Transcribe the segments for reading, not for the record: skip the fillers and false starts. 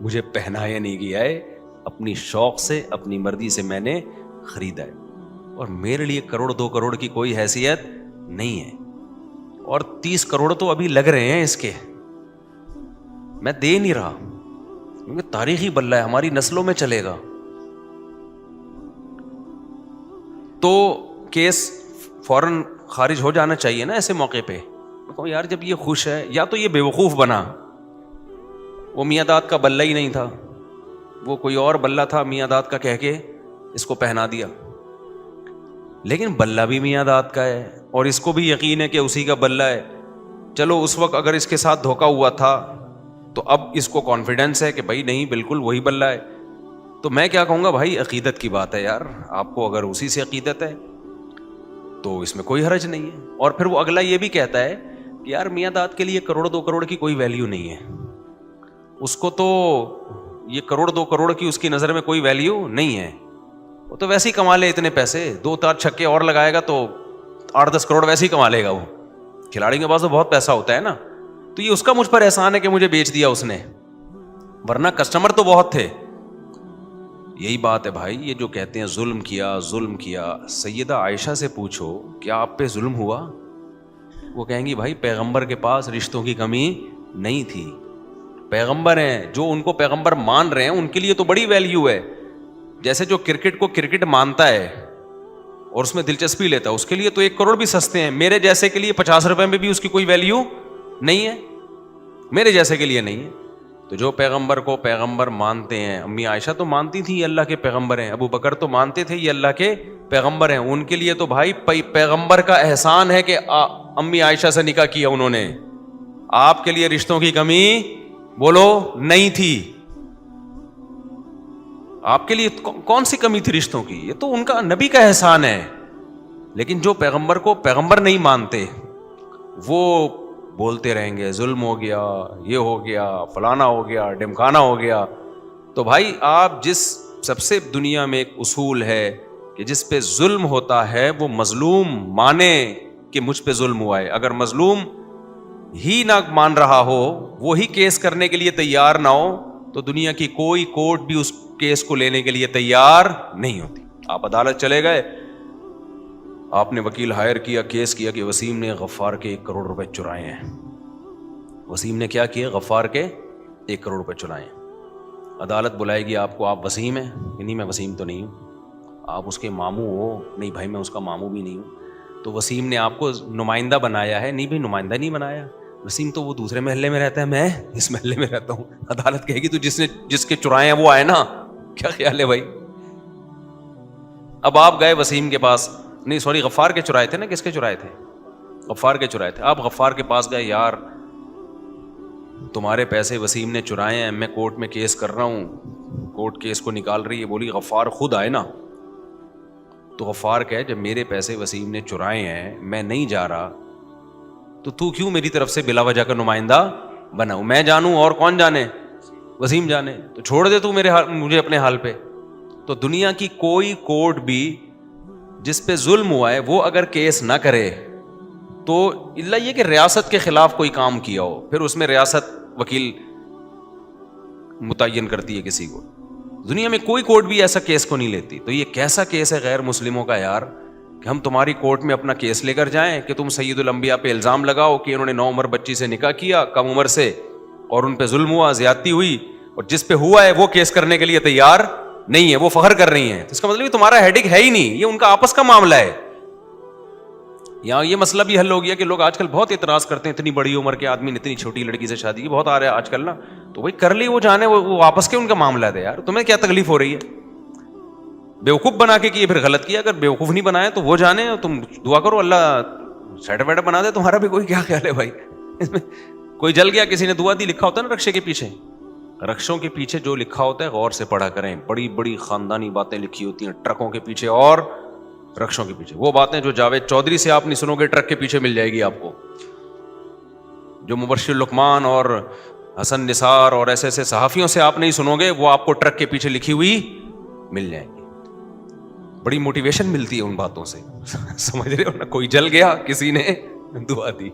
مجھے پہنایا نہیں گیا ہے, اپنی شوق سے اپنی مرضی سے میں نے خریدا ہے, اور میرے لیے کروڑ 2 کروڑ کی کوئی حیثیت نہیں ہے, اور 30 کروڑ تو ابھی لگ رہے ہیں اس کے, میں دے نہیں رہا کیونکہ تاریخی بلہ ہے, ہماری نسلوں میں چلے گا. تو کیس فوراً خارج ہو جانا چاہیے نا ایسے موقع پہ. یار جب یہ خوش ہے, یا تو یہ بیوقوف بنا, وہ میاں داد کا بلہ ہی نہیں تھا, وہ کوئی اور بلہ تھا, میاں داد کا کہہ کے اس کو پہنا دیا, لیکن بلہ بھی میاں داد کا ہے اور اس کو بھی یقین ہے کہ اسی کا بلہ ہے. چلو اس وقت اگر اس کے ساتھ دھوکا ہوا تھا تو اب اس کو کانفیڈنس ہے کہ بھائی نہیں بالکل وہی بلہ ہے. تو میں کیا کہوں گا بھائی, عقیدت کی بات ہے یار, آپ کو اگر اسی سے عقیدت ہے تو اس میں کوئی حرج نہیں ہے. اور پھر وہ اگلا یہ بھی کہتا ہے کہ یار میاں داد کے لیے کروڑ 2 کروڑ کی کوئی ویلیو نہیں ہے, اس کو تو یہ کروڑ 2 کروڑ کی اس کی نظر میں کوئی ویلیو نہیں ہے, وہ تو ویسے ہی کما لے اتنے پیسے, 2-4 چھکے اور لگائے گا تو 8-10 کروڑ ویسے ہی کما لے گا. وہ کھلاڑی کے پاس تو بہت پیسہ ہوتا ہے نا, تو یہ اس کا مجھ پر احسان ہے کہ مجھے بیچ دیا اس نے, ورنہ کسٹمر تو بہت تھے. یہی بات ہے بھائی, یہ جو کہتے ہیں ظلم کیا ظلم کیا, سیدہ عائشہ سے پوچھو کیا آپ پہ ظلم ہوا, وہ کہیں گی بھائی پیغمبر کے پاس رشتوں کی کمی نہیں تھی, پیغمبر ہیں, جو ان کو پیغمبر مان رہے ہیں ان کے لیے تو بڑی ویلیو ہے. جیسے جو کرکٹ کو کرکٹ مانتا ہے اور اس میں دلچسپی لیتا ہے, اس کے لیے تو 1 کروڑ بھی سستے ہیں, میرے جیسے کے لیے 50 روپے میں بھی اس کی کوئی ویلیو نہیں ہے, میرے جیسے کے لیے نہیں ہے. تو جو پیغمبر کو پیغمبر مانتے ہیں, امی عائشہ تو مانتی تھی یہ اللہ کے پیغمبر ہیں, ابو بکر تو مانتے تھے یہ اللہ کے پیغمبر ہیں, ان کے لیے تو بھائی پیغمبر کا احسان ہے کہ امی عائشہ سے نکاح کیا انہوں نے, آپ کے لیے رشتوں کی کمی بولو نہیں تھی. آپ کے لیے کون سی کمی تھی رشتوں کی, یہ تو ان کا نبی کا احسان ہے. لیکن جو پیغمبر کو پیغمبر نہیں مانتے وہ بولتے رہیں گے ظلم ہو گیا, یہ ہو گیا, فلانا ہو گیا, ڈمکانا ہو گیا. تو بھائی آپ جس سب سے دنیا میں ایک اصول ہے کہ جس پہ ظلم ہوتا ہے وہ مظلوم مانے کہ مجھ پہ ظلم ہوا ہے. اگر مظلوم ہی نہ مان رہا ہو, وہی کیس کرنے کے لیے تیار نہ ہو, تو دنیا کی کوئی کورٹ بھی اس کیس کو لینے کے لیے تیار نہیں ہوتی. آپ عدالت چلے گئے, آپ نے وکیل ہائر کیا, کیس کیا کہ وسیم نے غفار کے 1 کروڑ روپے چرائے ہیں. وسیم نے کیا کیا, غفار کے 1 کروڑ روپے چرائے ہیں. عدالت بلائے گی آپ کو, آپ وسیم ہیں کہ نہیں, میں وسیم تو نہیں ہوں. آپ اس کے ماموں ہو, نہیں بھائی میں اس کا ماموں بھی نہیں ہوں. تو وسیم نے آپ کو نمائندہ بنایا ہے, نہیں بھائی نمائندہ نہیں بنایا, وسیم تو وہ دوسرے محلے میں رہتا ہے, میں اس محلے میں رہتا ہوں. عدالت کہے گی تو جس کے چرائے ہیں وہ آئے نا, کیا خیال ہے بھائی. اب آپ گئے وسیم کے پاس, نہیں سوری غفار کے چرائے تھے نا, کس کے چرائے تھے, غفار کے چرائے تھے. آپ غفار کے پاس گئے, یار تمہارے پیسے وسیم نے چرائے ہیں, میں کورٹ میں کیس کر رہا ہوں, کورٹ کیس کو نکال رہی ہے, بولی غفار خود آئے نا. تو غفار کہے جب میرے پیسے وسیم نے چرائے ہیں, میں نہیں جا رہا, تو کیوں میری طرف سے بلا وجہ کا نمائندہ بنا, میں جانوں اور کون جانے, وسیم جانے, تو چھوڑ دے تو مجھے اپنے حال پہ. تو دنیا کی کوئی کورٹ بھی جس پہ ظلم ہوا ہے وہ اگر کیس نہ کرے, تو اللہ یہ کہ ریاست کے خلاف کوئی کام کیا ہو, پھر اس میں ریاست وکیل متعین کرتی ہے کسی کو. دنیا میں کوئی کورٹ بھی ایسا کیس کو نہیں لیتی. تو یہ کیسا کیس ہے غیر مسلموں کا یار, کہ ہم تمہاری کورٹ میں اپنا کیس لے کر جائیں کہ تم سید الانبیاء پہ الزام لگاؤ کہ انہوں نے 9 عمر بچی سے نکاح کیا کم عمر سے, اور ان پہ ظلم ہوا, زیادتی ہوئی, اور جس پہ ہوا ہے وہ کیس کرنے کے لیے تیار نہیں ہے, وہ فخر کر رہی ہیں. اس کا مطلب تمہارا ہیڈک ہے ہی نہیں, یہ ان کا آپس کا معاملہ ہے. یہاں یہ مسئلہ بھی حل ہو گیا کہ لوگ آج کل بہت اعتراض کرتے ہیں, اتنی بڑی عمر کے آدمی نے اتنی چھوٹی لڑکی سے شادی کی, بہت آ رہا ہے آج کل نا. تو بھائی کر لی, وہ جانے, وہ آپس کے ان کا معاملہ ہے یار, تمہیں کیا تکلیف ہو رہی ہے. بیوقوف بنا کے کیے پھر غلط کیا, اگر بیوقوف نہیں بنائے تو وہ جانے, تم دعا کرو اللہ سیٹر ویٹر بنا دے, تمہارا بھی کوئی کیا خیال ہے بھائی. اس میں کوئی جل گیا, کسی نے دعا دی, لکھا ہوتا ہے نا رکشے کے پیچھے, رکشوں کے پیچھے جو لکھا ہوتا ہے غور سے پڑھا کریں, بڑی بڑی خاندانی باتیں لکھی ہوتی ہیں ٹرکوں کے پیچھے اور رکشوں کے پیچھے. وہ باتیں جو جاوید چودھری سے آپ نہیں سنو گے ٹرک کے پیچھے مل جائے گی آپ کو, جو مبشر لقمان اور حسن نثار اور ایسے ایسے صحافیوں سے آپ نہیں سنو گے, وہ آپ کو ٹرک کے پیچھے لکھی ہوئی مل جائیں گی. بڑی موٹیویشن ملتی ہے ان باتوں سے, سمجھ رہے ہو نا. کوئی جل گیا, کسی نے دعا دی.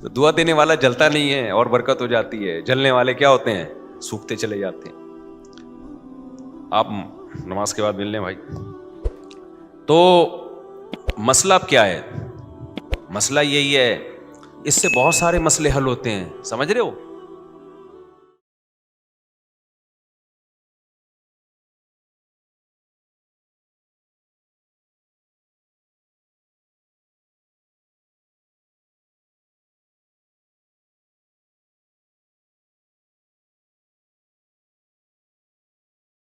تو دعا دینے والا جلتا نہیں ہے اور برکت ہو جاتی ہے, جلنے والے کیا ہوتے ہیں, سوکھتے چلے جاتے ہیں. آپ نماز کے بعد مل لیں بھائی. تو مسئلہ اب کیا ہے؟ مسئلہ یہی ہے, اس سے بہت سارے مسئلے حل ہوتے ہیں, سمجھ رہے ہو.